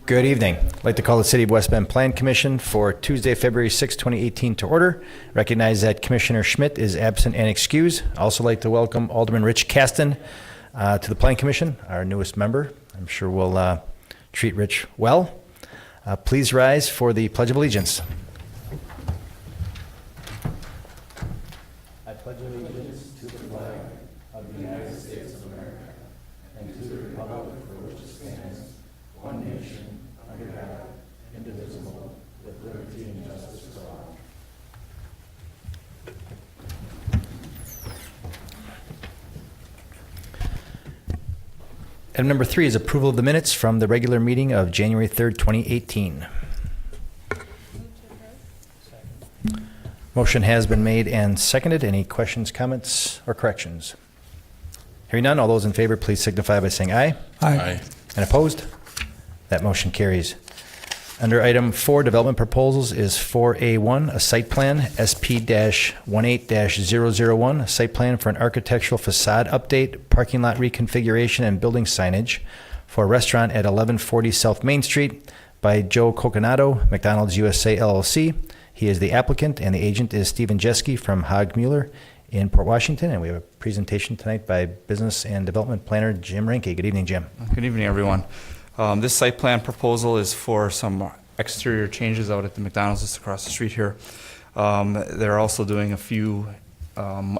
Good evening. I'd like to call the City of West Bend Plan Commission for Tuesday, February 6, 2018 to order. Recognize that Commissioner Schmidt is absent and excused. I'd also like to welcome Alderman Rich Caston to the Plan Commission, our newest member. I'm sure we'll treat Rich well. Please rise for the Pledge of Allegiance. I pledge allegiance to the flag of the United States of America and to the republic for which it stands, one nation, under God, indivisible, with liberty and justice for all. Item number 3 is approval of the minutes from the regular meeting of January 3rd, 2018. Motion has been made and seconded. Any questions, comments, or corrections? Hearing none, all those in favor, please signify by saying aye. Aye. And opposed? That motion carries. Under item 4, development proposals is 4A1, a site plan, SP-18-001, a site plan for an architectural facade update, parking lot reconfiguration, and building signage for a restaurant at 1140 South Main Street by Joe Coconato, McDonald's USA LLC. He is the applicant, and the agent is Stephen Jeske from Haag Mueller in Port Washington. And we have a presentation tonight by Business and Development Planner Jim Reinke. Good evening, Jim. Good evening, everyone. This site plan proposal is for some exterior changes out at the McDonald's just across the street here. They're also doing a few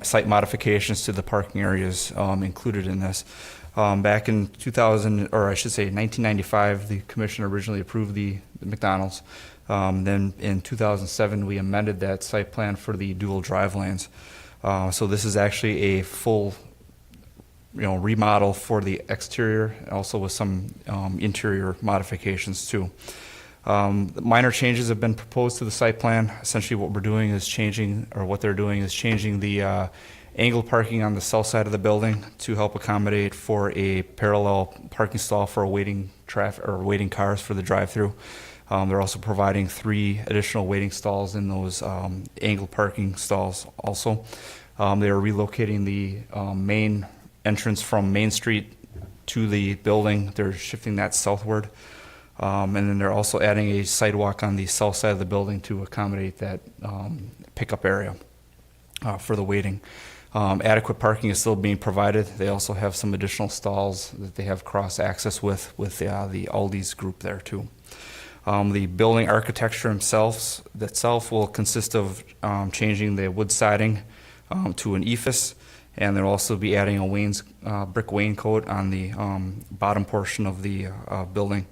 site modifications to the parking areas included in this. Back in 1995, the commission originally approved the McDonald's. Then in 2007, we amended that site plan for the dual drive lanes. So this is actually a full remodel for the exterior, also with some interior modifications too. Minor changes have been proposed to the site plan. Essentially what they're doing is changing the angle parking on the south side of the building to help accommodate for a parallel parking stall for waiting cars for the drive-through. They're also providing 3 additional waiting stalls in those angled parking stalls also. They are relocating the main entrance from Main Street to the building. They're shifting that southward. And then they're also adding a sidewalk on the south side of the building to accommodate that pickup area for the waiting. Adequate parking is still being provided. They also have some additional stalls that they have cross access with the Aldi's group there too. The building architecture itself will consist of changing the wood siding to an ephes, and they'll also be adding a brick wainscot on the bottom portion of the building.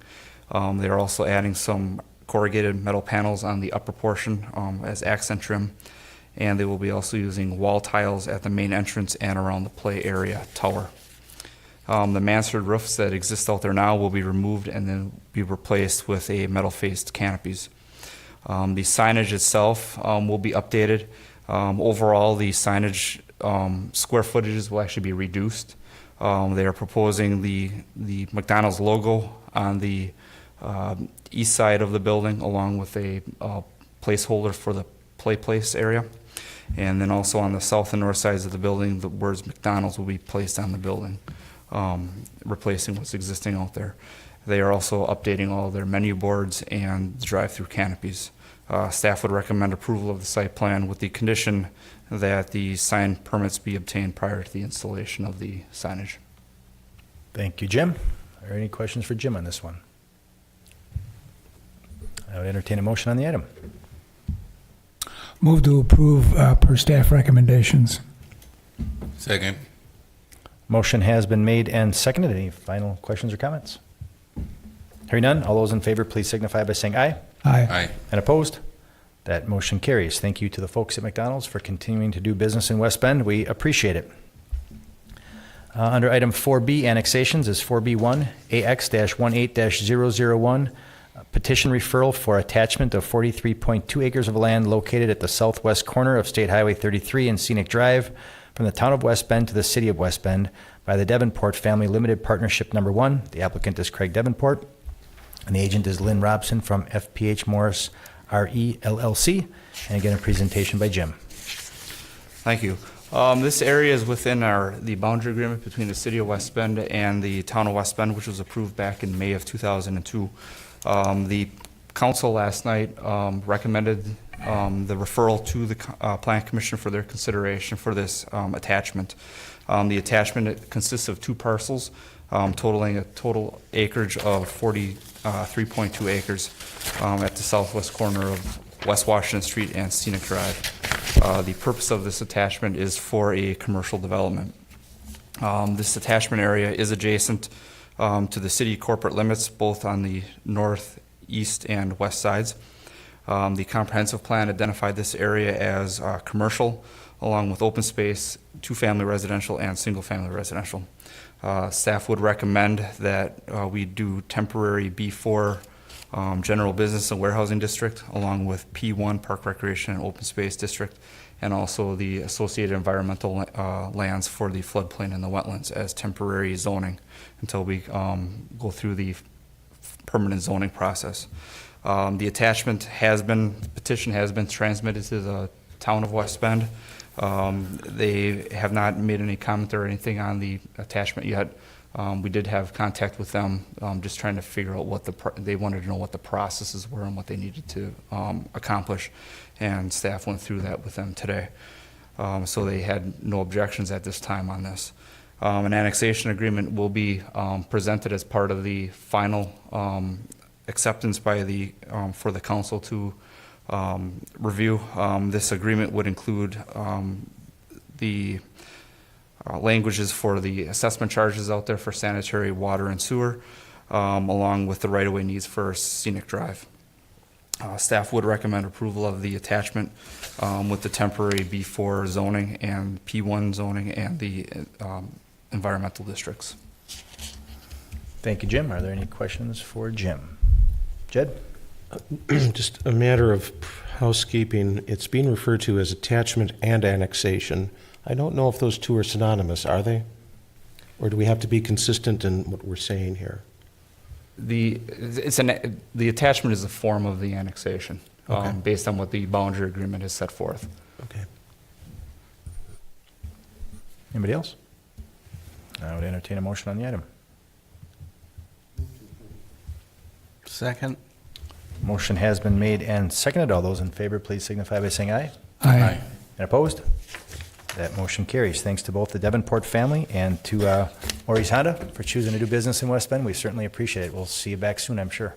They're also adding some corrugated metal panels on the upper portion as accent trim, and they will be also using wall tiles at the main entrance and around the play area tower. The mansard roofs that exist out there now will be removed and then be replaced with a metal-faced canopies. The signage itself will be updated. Overall, the signage square footages will actually be reduced. They are proposing the McDonald's logo on the east side of the building, along with a placeholder for the play place area. And then also on the south and north sides of the building, the words McDonald's will be placed on the building, replacing what's existing out there. They are also updating all their menu boards and drive-through canopies. Staff would recommend approval of the site plan with the condition that the sign permits be obtained prior to the installation of the signage. Thank you, Jim. Are there any questions for Jim on this one? I would entertain a motion on the item. Move to approve per staff recommendations. Second. Motion has been made and seconded. Any final questions or comments? Hearing none, all those in favor, please signify by saying aye. Aye. Aye. And opposed? That motion carries. Thank you to the folks at McDonald's for continuing to do business in West Bend. We appreciate it. Under item 4B, annexations, is 4B1, AX-18-001, petition referral for attachment of 43.2 acres of land located at the southwest corner of State Highway 33 and Scenic Drive from the town of West Bend to the city of West Bend by the Davenport Family Limited Partnership Number 1. The applicant is Craig Davenport, and the agent is Lynn Robson from FPH Morris RE LLC. And again, a presentation by Jim. Thank you. This area is within the boundary agreement between the city of West Bend and the town of West Bend, which was approved back in May of 2002. The council last night recommended the referral to the Plan Commission for their consideration for this attachment. The attachment consists of 2 parcels totaling a total acreage of 43.2 acres at the southwest corner of West Washington Street and Scenic Drive. The purpose of this attachment is for a commercial development. This attachment area is adjacent to the city corporate limits, both on the north, east, and west sides. The comprehensive plan identified this area as commercial, along with open space, 2-family residential, and single-family residential. Staff would recommend that we do temporary B4 general business and warehousing district, along with P1 park recreation and open space district, and also the associated environmental lands for the floodplain and the wetlands as temporary zoning until we go through the permanent zoning process. The petition has been transmitted to the town of West Bend. They have not made any comment or anything on the attachment yet. We did have contact with them, just trying to figure out they wanted to know what the processes were and what they needed to accomplish, and staff went through that with them today. So they had no objections at this time on this. An annexation agreement will be presented as part of the final acceptance by for the council to review. This agreement would include the languages for the assessment charges out there for sanitary, water, and sewer, along with the right-of-way needs for Scenic Drive. Staff would recommend approval of the attachment with the temporary B4 zoning and P1 zoning and the environmental districts. Thank you, Jim. Are there any questions for Jim? Jed? Just a matter of housekeeping. It's being referred to as attachment and annexation. I don't know if those two are synonymous, are they? Or do we have to be consistent in what we're saying here? The attachment is a form of the annexation, Okay. based on what the boundary agreement has set forth. Okay. Anybody else? I would entertain a motion on the item. Second. Motion has been made and seconded. All those in favor, please signify by saying aye. Aye. And opposed? That motion carries. Thanks to both the Davenport family and to Maurice Honda for choosing to do business in West Bend. We certainly appreciate it. We'll see you back soon, I'm sure.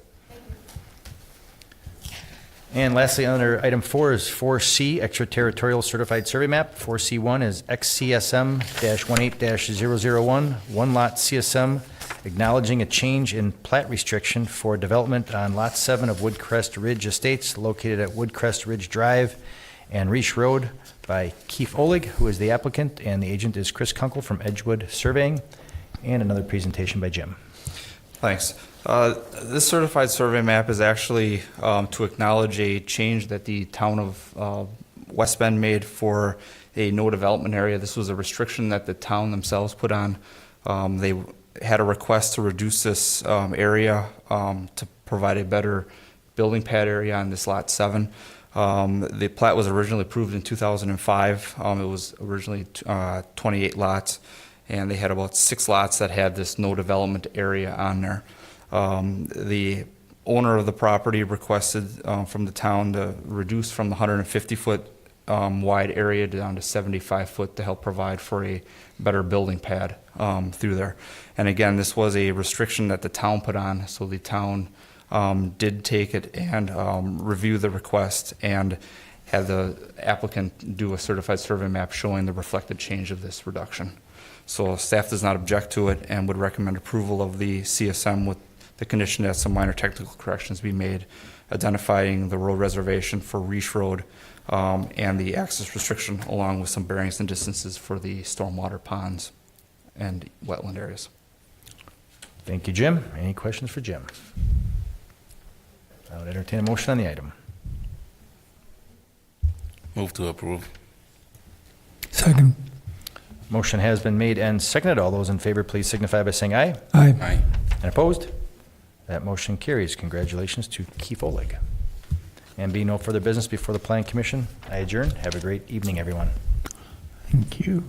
And lastly, under item 4 is 4C, Extraterritorial Certified Survey Map. 4C1 is XCSM-18-001, one lot CSM, acknowledging a change in plat restriction for development on Lot 7 of Woodcrest Ridge Estates, located at Woodcrest Ridge Drive and Reach Road, by Keith Olig, who is the applicant, and the agent is Chris Kunkel from Edgewood Surveying, and another presentation by Jim. Thanks. This certified survey map is actually to acknowledge a change that the town of West Bend made for a no development area. This was a restriction that the town themselves put on. They had a request to reduce this area to provide a better building pad area on this lot 7. The plat was originally approved in 2005. It was originally 28 lots, and they had about 6 lots that had this no development area on there. The owner of the property requested from the town to reduce from the 150-foot wide area down to 75-foot to help provide for a better building pad through there. And again, this was a restriction that the town put on, so the town did take it and review the request and had the applicant do a certified survey map showing the reflected change of this reduction. So staff does not object to it and would recommend approval of the CSM with the condition that some minor technical corrections be made, identifying the road reservation for Reach Road and the access restriction, along with some bearings and distances for the stormwater ponds and wetland areas. Thank you, Jim. Any questions for Jim? I would entertain a motion on the item. Move to approve. Second. Motion has been made and seconded. All those in favor, please signify by saying aye. Aye. Aye. And opposed? That motion carries. Congratulations to Keith Olig. And being no further business before the Planning Commission, I adjourn. Have a great evening, everyone. Thank you.